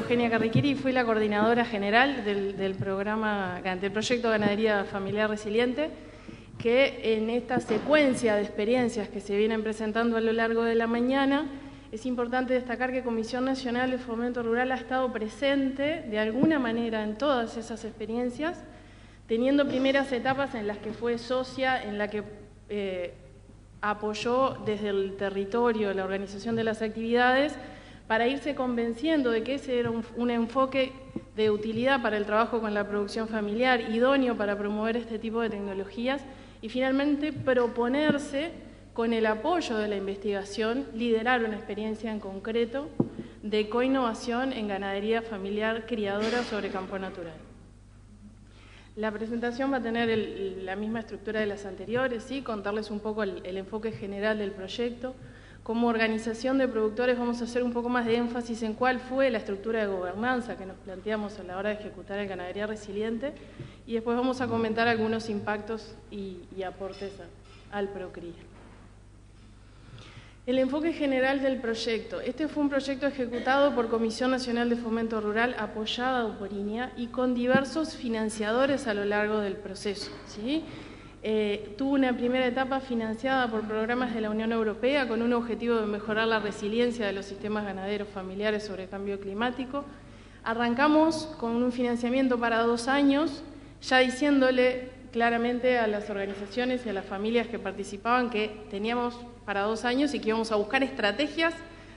Eugenia Carriquiri y fui la coordinadora general del proyecto Ganadería Familiar Resiliente, que en esta secuencia de experiencias que se vienen presentando a lo largo de la mañana, es importante destacar que Comisión Nacional de Fomento Rural ha estado presente de alguna manera en todas esas experiencias, teniendo primeras etapas en las que fue socia, en la que apoyó desde el territorio la organización de las actividades, para irse convenciendo de que ese era un enfoque de utilidad para el trabajo con la producción familiar, idóneo para promover este tipo de tecnologías, y finalmente proponerse, con el apoyo de la investigación, liderar una experiencia en concreto de coinnovación en ganadería familiar criadora sobre campo natural. La presentación va a tener la misma estructura de las anteriores, ¿sí? Contarles un poco el enfoque general del proyecto. Como organización de productores vamos a hacer un poco más de énfasis en cuál fue la estructura de gobernanza que nos planteamos a la hora de ejecutar el Ganadería Resiliente, y después vamos a comentar algunos impactos y aportes al PROCRIA. El enfoque general del proyecto. Este fue un proyecto ejecutado por Comisión Nacional de Fomento Rural, apoyada por INEA y con diversos financiadores a lo largo del proceso, ¿sí? Tuvo una primera etapa financiada por programas de la Unión Europea con un objetivo de mejorar la resiliencia de los sistemas ganaderos familiares sobre el cambio climático. Arrancamos con un financiamiento para 2 años, ya diciéndole claramente a las organizaciones y a las familias que participaban que teníamos para 2 años y que íbamos a buscar estrategias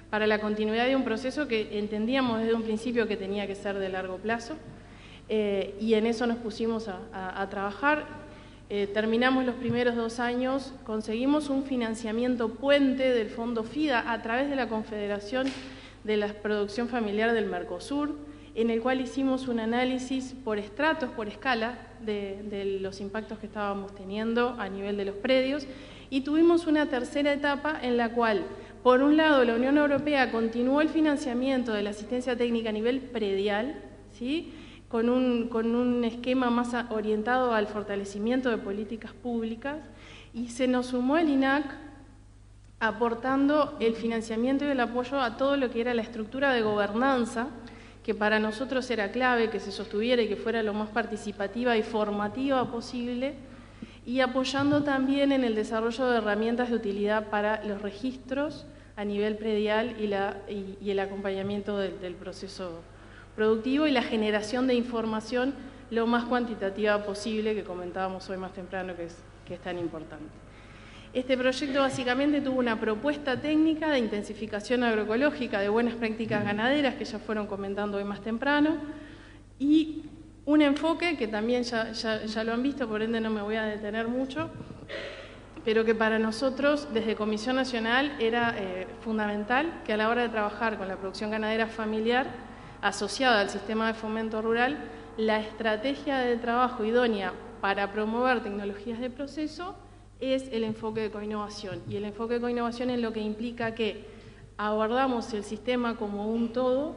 para la continuidad de un proceso que entendíamos desde un principio que tenía que ser de largo plazo, y en eso nos pusimos a trabajar. Terminamos los primeros 2 años, conseguimos un financiamiento puente del Fondo FIDA a través de la Confederación de la Producción Familiar del Mercosur, en el cual hicimos un análisis por estratos, por escala, de los impactos que estábamos teniendo a nivel de los predios, y tuvimos una tercera etapa en la cual, por un lado, la Unión Europea continuó el financiamiento de la asistencia técnica a nivel predial, ¿sí?, con un esquema más orientado al fortalecimiento de políticas públicas, y se nos sumó el INAC aportando el financiamiento y el apoyo a todo lo que era la estructura de gobernanza, que para nosotros era clave que se sostuviera y que fuera lo más participativa y formativa posible, y apoyando también en el desarrollo de herramientas de utilidad para los registros a nivel predial y el acompañamiento del proceso productivo y la generación de información lo más cuantitativa posible, que comentábamos hoy más temprano que es tan importante. Este proyecto básicamente tuvo una propuesta técnica de intensificación agroecológica, de buenas prácticas ganaderas, que ya fueron comentando hoy más temprano, y un enfoque que también ya lo han visto, por ende no me voy a detener mucho, pero que para nosotros desde Comisión Nacional era fundamental que a la hora de trabajar con la producción ganadera familiar asociada al sistema de fomento rural, la estrategia de trabajo idónea para promover tecnologías de proceso es el enfoque de coinnovación. Y el enfoque de coinnovación es lo que implica que abordamos el sistema como un todo,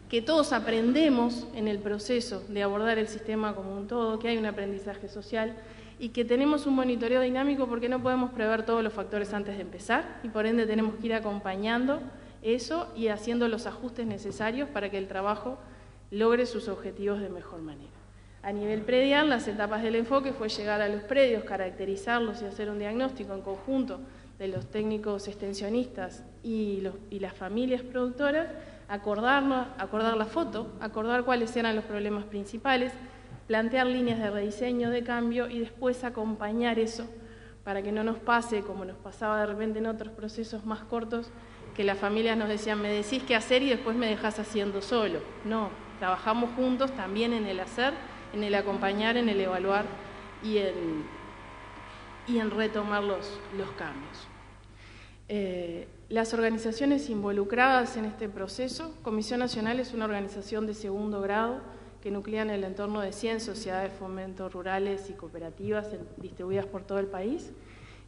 que todos aprendemos en el proceso de abordar el sistema como un todo, que hay un aprendizaje social y que tenemos un monitoreo dinámico porque no podemos prever todos los factores antes de empezar y por ende tenemos que ir acompañando eso y haciendo los ajustes necesarios para que el trabajo logre sus objetivos de mejor manera. A nivel predial, las etapas del enfoque fue llegar a los predios, caracterizarlos y hacer un diagnóstico en conjunto de los técnicos extensionistas y las familias productoras, acordar la foto, acordar cuáles eran los problemas principales, plantear líneas de rediseño, de cambio y después acompañar eso para que no nos pase como nos pasaba de repente en otros procesos más cortos, que las familias nos decían, me decís qué hacer y después me dejás haciendo solo. No, trabajamos juntos también en el hacer, en el acompañar, en el evaluar y en retomar los cambios. Las organizaciones involucradas en este proceso, Comisión Nacional es una organización de segundo grado que nuclea en el entorno de 100 sociedades de fomento rurales y cooperativas distribuidas por todo el país.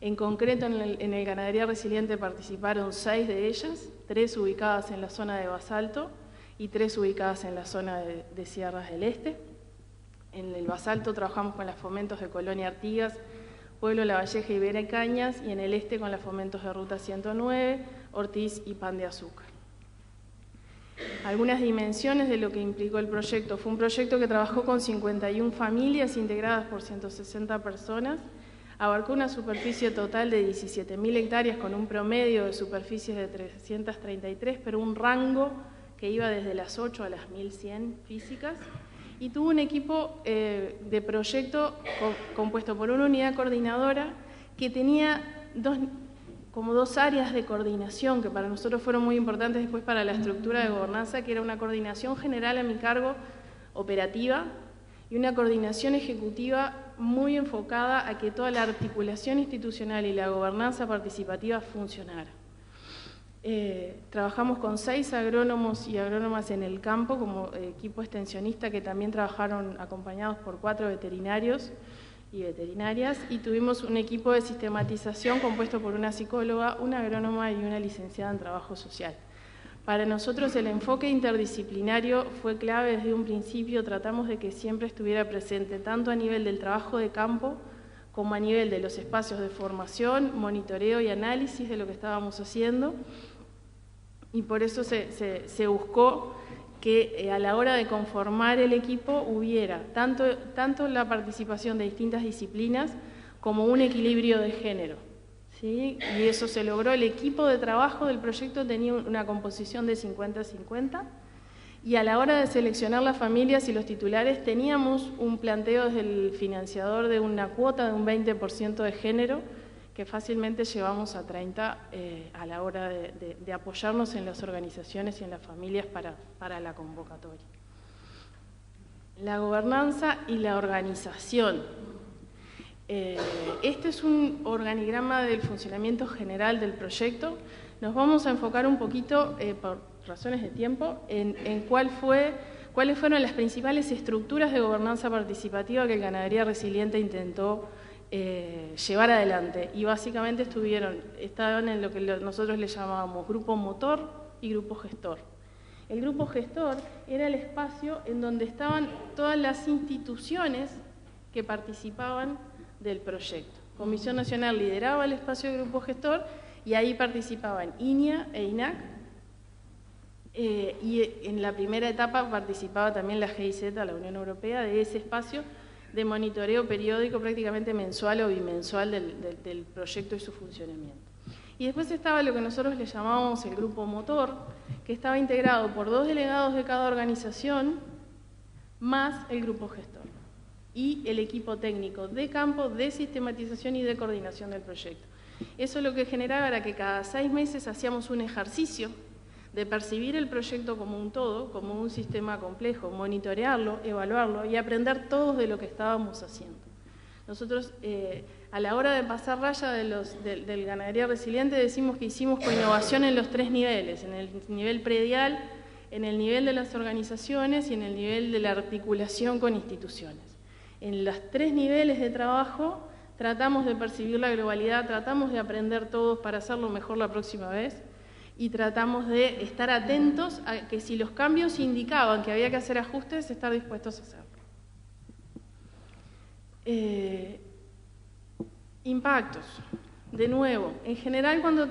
En concreto, en el Ganadería Resiliente participaron 6 de ellas, 3 ubicadas en la zona de Basalto y 3 ubicadas en la zona de Sierras del Este. En el Basalto trabajamos con los fomentos de Colonia Artigas, Pueblo La Valleja, Ibera y Cañas, y en el este con los fomentos de Ruta 109, Ortiz y Pan de Azúcar. algunas dimensiones de lo que implicó el proyecto. Fue un proyecto que trabajó con 51 familias integradas por 160 personas, abarcó una superficie total de 17.000 hectáreas con un promedio de superficies de 333, pero un rango que iba desde las 8 a las 1.100 físicas, y tuvo un equipo de proyecto compuesto por una unidad coordinadora que tenía dos áreas de coordinación que para nosotros fueron muy importantes después para la estructura de gobernanza, que era una coordinación general a mi cargo operativa y una coordinación ejecutiva muy enfocada a que toda la articulación institucional y la gobernanza participativa funcionara. Trabajamos con 6 agrónomos y agrónomas en el campo como equipo extensionista que también trabajaron acompañados por 4 veterinarios y veterinarias, y tuvimos un equipo de sistematización compuesto por una psicóloga, una agrónoma y una licenciada en trabajo social. Para nosotros el enfoque interdisciplinario fue clave desde un principio. Tratamos de que siempre estuviera presente tanto a nivel del trabajo de campo como a nivel de los espacios de formación, monitoreo y análisis de lo que estábamos haciendo, y por eso se buscó que a la hora de conformar el equipo hubiera tanto la participación de distintas disciplinas como un equilibrio de género, ¿sí? Y eso se logró. El equipo de trabajo del proyecto tenía una composición de 50-50, y a la hora de seleccionar las familias y los titulares teníamos un planteo desde el financiador de una cuota de un 20% de género, que fácilmente llevamos a 30 a la hora de apoyarnos en las organizaciones y en las familias para la convocatoria. La gobernanza y la organización. Este es un organigrama del funcionamiento general del proyecto. Nos vamos a enfocar un poquito, por razones de tiempo, en cuáles fueron las principales estructuras de gobernanza participativa que el Ganadería Resiliente intentó llevar adelante, y básicamente estaban en lo que nosotros le llamábamos grupo motor y grupo gestor. El grupo gestor era el espacio en donde estaban todas las instituciones que participaban del proyecto. Comisión Nacional lideraba el espacio de grupo gestor y ahí participaban INIA e INAC, y en la primera etapa participaba también la GIZ, la Unión Europea, de ese espacio de monitoreo periódico prácticamente mensual o bimensual del proyecto y su funcionamiento. Y después estaba lo que nosotros le llamábamos el grupo motor, que estaba integrado por 2 delegados de cada organización, más el grupo gestor, y el equipo técnico de campo, de sistematización y de coordinación del proyecto. Eso lo que generaba era que cada 6 meses hacíamos un ejercicio de percibir el proyecto como un todo, como un sistema complejo, monitorearlo, evaluarlo y aprender todos de lo que estábamos haciendo. Nosotros, a la hora de pasar raya del Ganadería Resiliente, decimos que hicimos innovación en los 3 niveles, en el nivel predial, en el nivel de las organizaciones y en el nivel de la articulación con instituciones. En los 3 niveles de trabajo tratamos de percibir la globalidad, tratamos de aprender todos para hacerlo mejor la próxima vez, y tratamos de estar atentos a que si los cambios indicaban que había que hacer ajustes, estar dispuestos a hacerlo. Impactos. De nuevo, en general cuando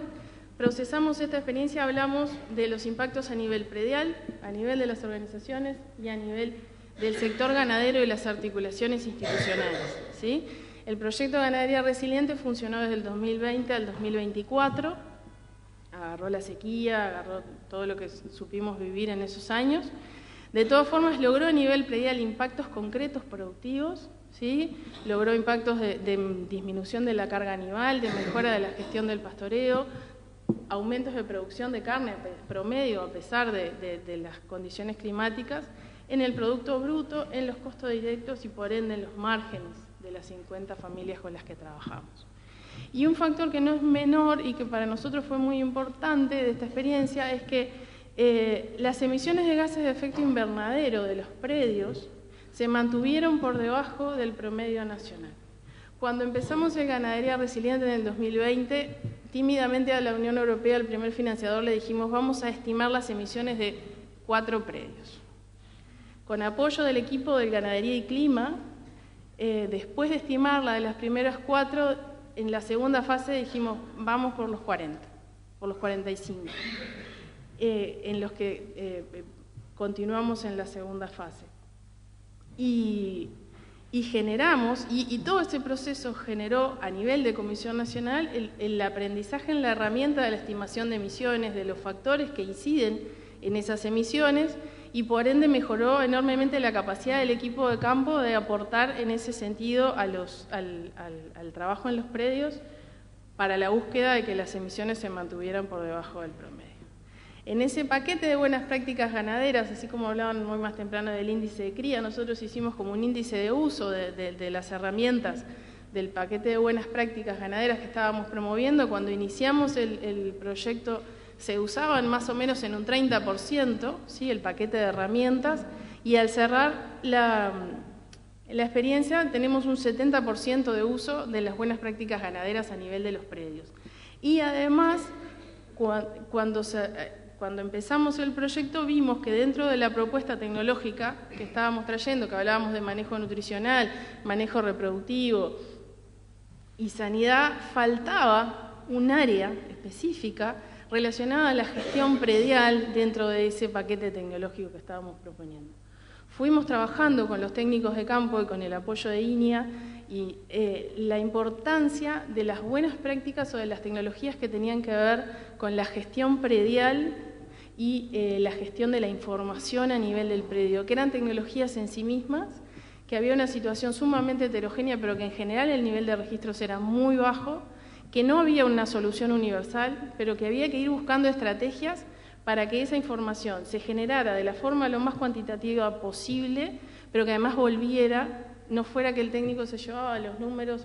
procesamos esta experiencia hablamos de los impactos a nivel predial, a nivel de las organizaciones y a nivel del sector ganadero y las articulaciones institucionales, ¿sí? El proyecto Ganadería Resiliente funcionó desde el 2020 al 2024, agarró la sequía, agarró todo lo que supimos vivir en esos años. De todas formas, logró a nivel predial impactos concretos productivos, ¿sí? Logró impactos de disminución de la carga animal, de mejora de la gestión del pastoreo, aumentos de producción de carne promedio a pesar de las condiciones climáticas, en el producto bruto, en los costos directos y por ende en los márgenes de las 50 familias con las que trabajamos. Y un factor que no es menor y que para nosotros fue muy importante de esta experiencia es que las emisiones de gases de efecto invernadero de los predios se mantuvieron por debajo del promedio nacional. Cuando empezamos el Ganadería Resiliente en el 2020, tímidamente a la Unión Europea, el primer financiador, le dijimos vamos a estimar las emisiones de 4 predios. Con apoyo del equipo del Ganadería y Clima, después de estimar la de las primeras 4, en la segunda fase dijimos, vamos por los 40, por los 45, en los que continuamos en la segunda fase. Y generamos, y todo este proceso generó a nivel de Comisión Nacional el aprendizaje en la herramienta de la estimación de emisiones, de los factores que inciden en esas emisiones, y por ende mejoró enormemente la capacidad del equipo de campo de aportar en ese sentido al trabajo en los predios para la búsqueda de que las emisiones se mantuvieran por debajo del promedio. En ese paquete de buenas prácticas ganaderas, así como hablaban muy más temprano del índice de cría, nosotros hicimos como un índice de uso de las herramientas del paquete de buenas prácticas ganaderas que estábamos promoviendo. Cuando iniciamos el proyecto se usaban más o menos en un 30%, ¿sí?, el paquete de herramientas, y al cerrar la experiencia tenemos un 70% de uso de las buenas prácticas ganaderas a nivel de los predios. Y además, cuando empezamos el proyecto vimos que dentro de la propuesta tecnológica que estábamos trayendo, que hablábamos de manejo nutricional, manejo reproductivo y sanidad, faltaba un área específica relacionada a la gestión predial dentro de ese paquete tecnológico que estábamos proponiendo. Fuimos trabajando con los técnicos de campo y con el apoyo de INIA y la importancia de las buenas prácticas o de las tecnologías que tenían que ver con la gestión predial y la gestión de la información a nivel del predio, que eran tecnologías en sí mismas, que había una situación sumamente heterogénea, pero que en general el nivel de registros era muy bajo, que no había una solución universal, pero que había que ir buscando estrategias para que esa información se generara de la forma lo más cuantitativa posible, pero que además volviera, no fuera que el técnico se llevaba los números,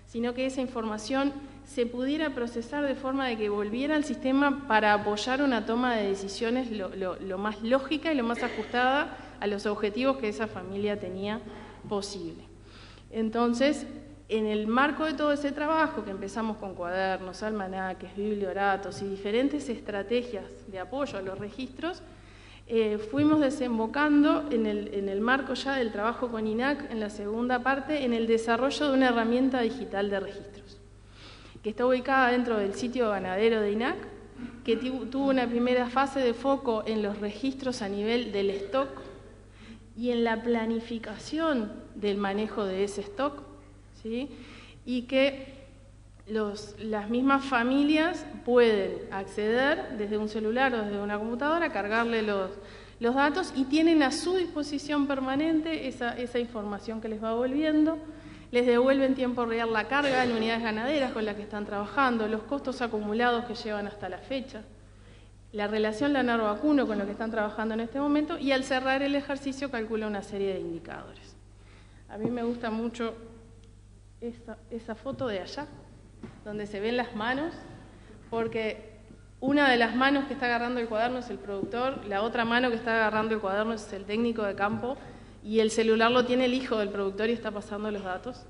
sino que esa información se pudiera procesar de forma de que volviera al sistema para apoyar una toma de decisiones lo más lógica y lo más ajustada a los objetivos que esa familia tenía posible. Entonces, en el marco de todo ese trabajo, que empezamos con cuadernos, almanaques, biblioratos y diferentes estrategias de apoyo a los registros, fuimos desembocando en el marco ya del trabajo con INAC, en la segunda parte, en el desarrollo de una herramienta digital de registros, que está ubicada dentro del sitio ganadero de INAC, que tuvo una primera fase de foco en los registros a nivel del stock y en la planificación del manejo de ese stock, ¿sí?, y que las mismas familias pueden acceder desde un celular o desde una computadora, cargarle los datos y tienen a su disposición permanente esa información que les va volviendo, les devuelve en tiempo real la carga en unidades ganaderas con las que están trabajando, los costos acumulados que llevan hasta la fecha, la relación lanar-vacuno con lo que están trabajando en este momento, y al cerrar el ejercicio calcula una serie de indicadores. A mí me gusta mucho esa foto de allá, donde se ven las manos, porque una de las manos que está agarrando el cuaderno es el productor, la otra mano que está agarrando el cuaderno es el técnico de campo, y el celular lo tiene el hijo del productor y está pasando los datos.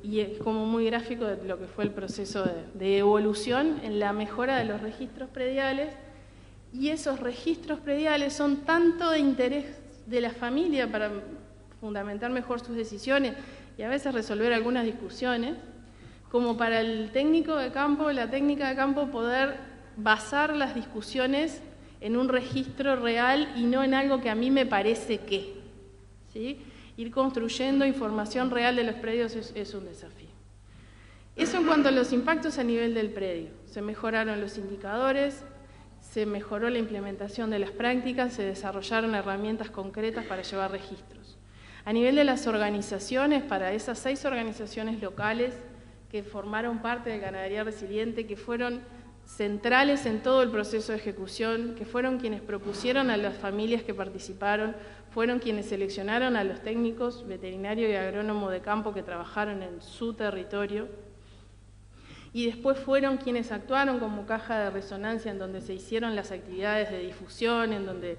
Y es como muy gráfico de lo que fue el proceso de evolución en la mejora de los registros prediales, y esos registros prediales son tanto de interés de la familia para fundamentar mejor sus decisiones y a veces resolver algunas discusiones, como para el técnico de campo, la técnica de campo, poder basar las discusiones en un registro real y no en algo que a mí me parece que, ¿sí? Ir construyendo información real de los predios es un desafío. Eso en cuanto a los impactos a nivel del predio. Se mejoraron los indicadores, se mejoró la implementación de las prácticas, se desarrollaron herramientas concretas para llevar registros. A nivel de las organizaciones, para esas 6 organizaciones locales que formaron parte de Ganadería Resiliente, que fueron centrales en todo el proceso de ejecución, que fueron quienes propusieron a las familias que participaron, fueron quienes seleccionaron a los técnicos veterinario y agrónomo de campo que trabajaron en su territorio, y después fueron quienes actuaron como caja de resonancia en donde se hicieron las actividades de difusión, en donde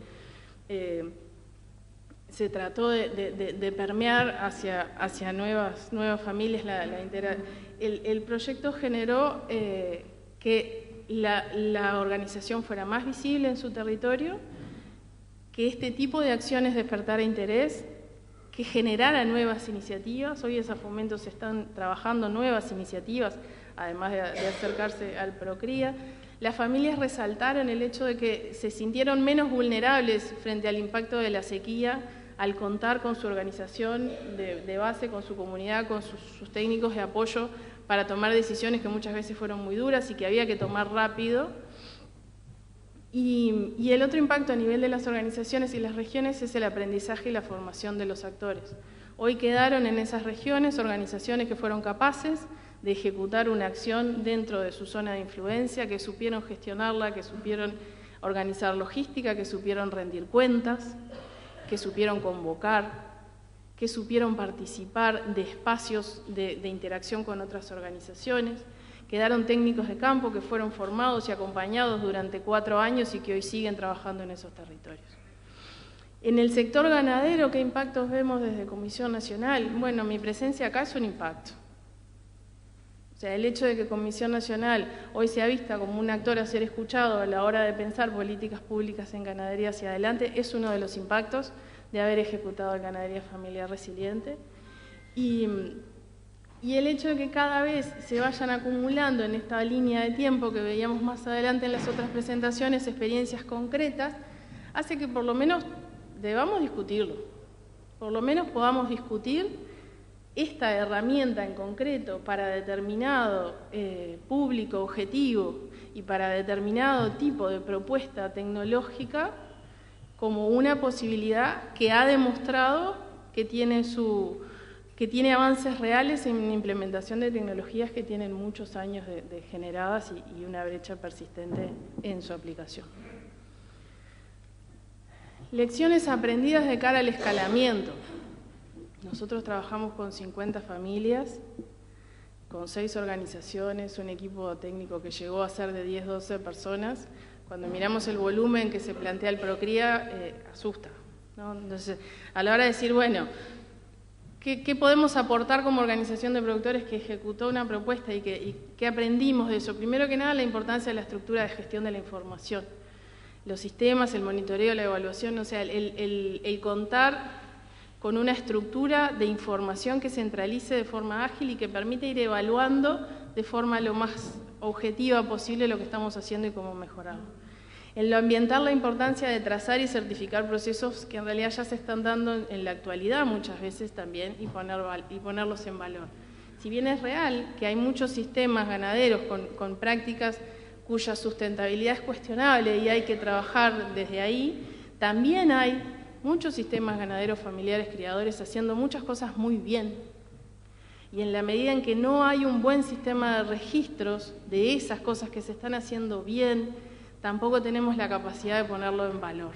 se trató de permear hacia nuevas familias el proyecto generó que la organización fuera más visible en su territorio, que este tipo de acciones despertara interés, que generara nuevas iniciativas. Hoy en Fomento se están trabajando nuevas iniciativas, además de acercarse al Procría, Las familias resaltaron el hecho de que se sintieron menos vulnerables frente al impacto de la sequía al contar con su organización de base, con su comunidad, con sus técnicos de apoyo para tomar decisiones que muchas veces fueron muy duras y que había que tomar rápido. Y el otro impacto a nivel de las organizaciones y las regiones es el aprendizaje y la formación de los actores. Hoy quedaron en esas regiones organizaciones que fueron capaces de ejecutar una acción dentro de su zona de influencia, que supieron gestionarla, que supieron organizar logística, que supieron rendir cuentas, que supieron convocar, que supieron participar de espacios de interacción con otras organizaciones. Quedaron técnicos de campo que fueron formados y acompañados durante 4 años y que hoy siguen trabajando en esos territorios. En el sector ganadero, ¿qué impactos vemos desde Comisión Nacional? Bueno, mi presencia acá es un impacto. O sea, el hecho de que Comisión Nacional hoy sea vista como un actor a ser escuchado a la hora de pensar políticas públicas en ganadería hacia adelante es uno de los impactos de haber ejecutado el Ganadería Familiar Resiliente. Y el hecho de que cada vez se vayan acumulando en esta línea de tiempo que veíamos más adelante en las otras presentaciones, experiencias concretas, hace que por lo menos debamos discutirlo, por lo menos podamos discutir esta herramienta en concreto para determinado público objetivo y para determinado tipo de propuesta tecnológica como una posibilidad que ha demostrado que tiene avances reales en implementación de tecnologías que tienen muchos años de generadas y una brecha persistente en su aplicación. Lecciones aprendidas de cara al escalamiento. Nosotros trabajamos con 50 familias, con 6 organizaciones, un equipo técnico que llegó a ser de 10, 12 personas. Cuando miramos el volumen que se plantea el Procría, asusta, ¿no? Entonces, a la hora de decir, bueno, ¿qué podemos aportar como organización de productores que ejecutó una propuesta y qué aprendimos de eso? Primero que nada, la importancia de la estructura de gestión de la información. Los sistemas, el monitoreo, la evaluación, o sea, el contar con una estructura de información que centralice de forma ágil y que permite ir evaluando de forma lo más objetiva posible lo que estamos haciendo y cómo mejorarlo. En lo ambiental, la importancia de trazar y certificar procesos que en realidad ya se están dando en la actualidad muchas veces también y ponerlos en valor. Si bien es real que hay muchos sistemas ganaderos con prácticas cuya sustentabilidad es cuestionable y hay que trabajar desde ahí, también hay muchos sistemas ganaderos familiares criadores haciendo muchas cosas muy bien. Y en la medida en que no hay un buen sistema de registros de esas cosas que se están haciendo bien, tampoco tenemos la capacidad de ponerlo en valor.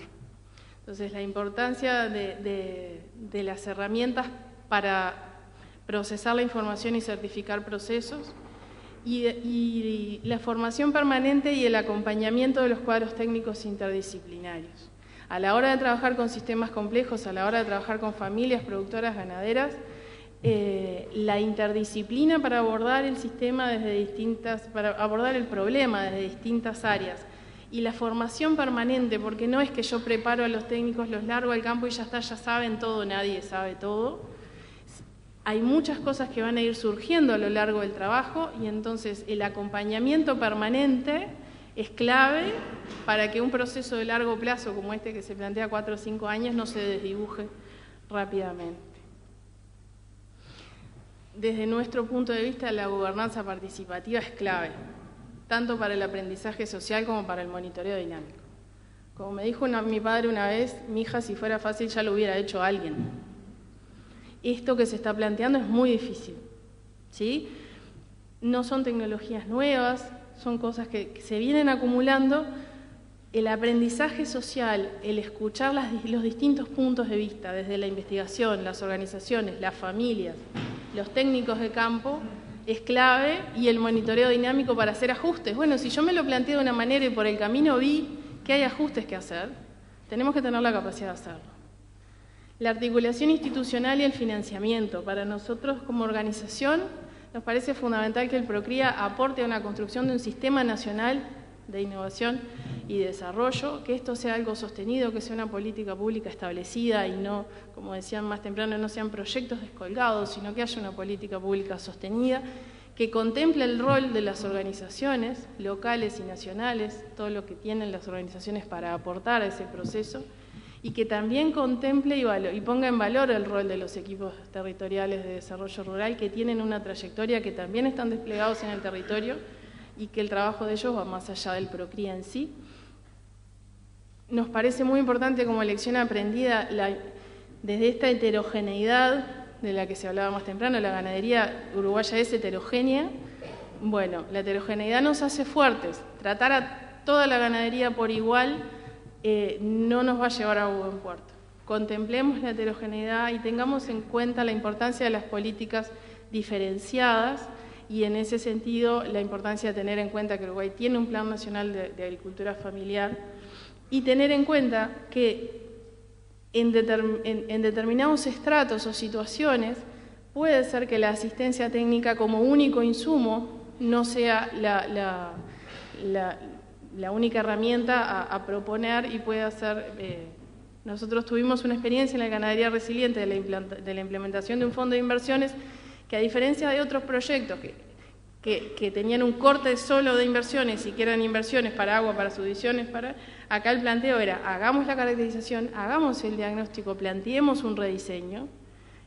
Entonces, la importancia de las herramientas para procesar la información y certificar procesos, y la formación permanente y el acompañamiento de los cuadros técnicos interdisciplinarios. A la hora de trabajar con sistemas complejos, a la hora de trabajar con familias productoras ganaderas, la interdisciplina para abordar el sistema para abordar el problema desde distintas áreas, y la formación permanente, porque no es que yo preparo a los técnicos, los largo al campo y ya está, ya saben todo, nadie sabe todo. Hay muchas cosas que van a ir surgiendo a lo largo del trabajo y entonces el acompañamiento permanente es clave para que un proceso de largo plazo como este que se plantea 4 o 5 años no se desdibuje rápidamente. Desde nuestro punto de vista, la gobernanza participativa es clave, tanto para el aprendizaje social como para el monitoreo dinámico. Como me dijo mi padre una vez, mi hija, si fuera fácil ya lo hubiera hecho alguien. Esto que se está planteando es muy difícil, ¿sí? No son tecnologías nuevas, son cosas que se vienen acumulando. El aprendizaje social, el escuchar los distintos puntos de vista, desde la investigación, las organizaciones, las familias, los técnicos de campo, es clave, y el monitoreo dinámico para hacer ajustes. Bueno, si yo me lo planteo de una manera y por el camino vi que hay ajustes que hacer, tenemos que tener la capacidad de hacerlo. La articulación institucional y el financiamiento. Para nosotros como organización nos parece fundamental que el Procría aporte a una construcción de un sistema nacional de innovación y desarrollo, que esto sea algo sostenido, que sea una política pública establecida y no, como decían más temprano, no sean proyectos descolgados, sino que haya una política pública sostenida, que contemple el rol de las organizaciones locales y nacionales, todo lo que tienen las organizaciones para aportar a ese proceso, y que también contemple y ponga en valor el rol de los equipos territoriales de desarrollo rural, que tienen una trayectoria, que también están desplegados en el territorio, y que el trabajo de ellos va más allá del PROCRIA en sí. Nos parece muy importante como lección aprendida desde esta heterogeneidad de la que se hablaba más temprano. La ganadería uruguaya es heterogénea. Bueno, la heterogeneidad nos hace fuertes. Tratar a toda la ganadería por igual no nos va a llevar a buen puerto. Contemplemos la heterogeneidad y tengamos en cuenta la importancia de las políticas diferenciadas, y en ese sentido la importancia de tener en cuenta que Uruguay tiene un Plan Nacional de Agricultura Familiar, y tener en cuenta que en determinados estratos o situaciones puede ser que la asistencia técnica como único insumo no sea la única herramienta a proponer, y puede ser... nosotros tuvimos una experiencia en la ganadería resiliente de la implementación de un fondo de inversiones que, a diferencia de otros proyectos que tenían un corte solo de inversiones y que eran inversiones para agua, para subdivisiones, acá el planteo era: hagamos la caracterización, hagamos el diagnóstico, planteemos un rediseño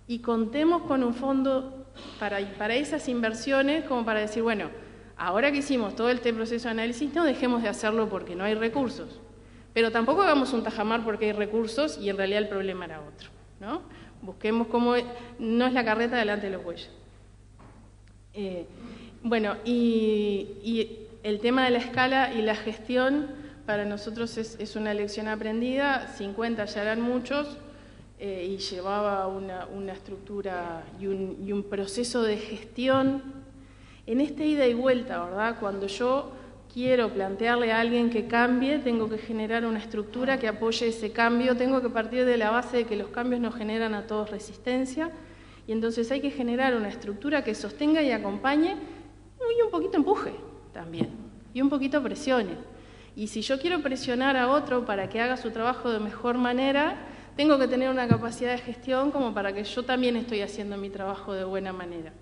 y contemos con un fondo para esas inversiones, como para decir, bueno, ahora que hicimos todo este proceso de análisis, no dejemos de hacerlo porque no hay recursos, pero tampoco hagamos un tajamar porque hay recursos y en realidad el problema era otro, ¿no? Busquemos cómo no es la carreta delante de los bueyes. Bueno, y el tema de la escala y la gestión para nosotros es una lección aprendida. 50 ya eran muchos, y llevaba una estructura y un proceso de gestión en esta ida y vuelta, ¿verdad? Cuando yo quiero plantearle a alguien que cambie, tengo que generar una estructura que apoye ese cambio, tengo que partir de la base de que los cambios nos generan a todos resistencia, y entonces hay que generar una estructura que sostenga y acompañe, y un poquito empuje también, y un poquito presione. Y si yo quiero presionar a otro para que haga su trabajo de mejor manera, tengo que tener una capacidad de gestión como para que yo también estoy haciendo mi trabajo de buena manera.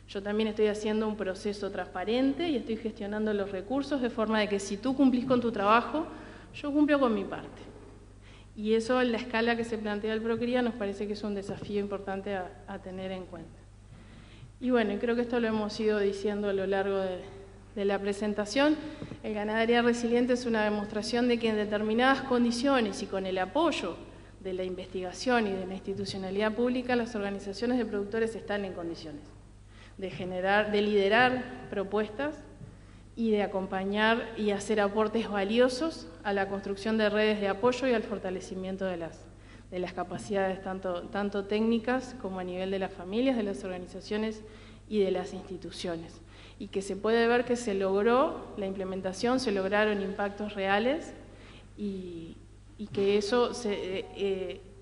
Yo también estoy haciendo un proceso transparente y estoy gestionando los recursos de forma de que si tú cumplís con tu trabajo, yo cumplo con mi parte. Y eso, en la escala que se plantea el PROCRIA, nos parece que es un desafío importante a tener en cuenta. Y bueno, creo que esto lo hemos ido diciendo a lo largo de la presentación. El Ganadería Resiliente es una demostración de que en determinadas condiciones y con el apoyo de la investigación y de la institucionalidad pública, las organizaciones de productores están en condiciones de liderar propuestas y de acompañar y hacer aportes valiosos a la construcción de redes de apoyo y al fortalecimiento de las capacidades tanto técnicas como a nivel de las familias, de las organizaciones y de las instituciones. Y que se puede ver que se logró la implementación, se lograron impactos reales, y que eso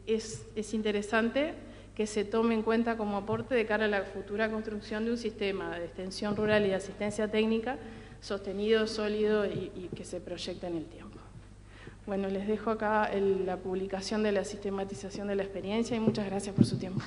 es interesante que se tome en cuenta como aporte de cara a la futura construcción de un sistema de extensión rural y de asistencia técnica sostenido, sólido y que se proyecte en el tiempo. Bueno, les dejo acá la publicación de la sistematización de la experiencia y muchas gracias por su tiempo.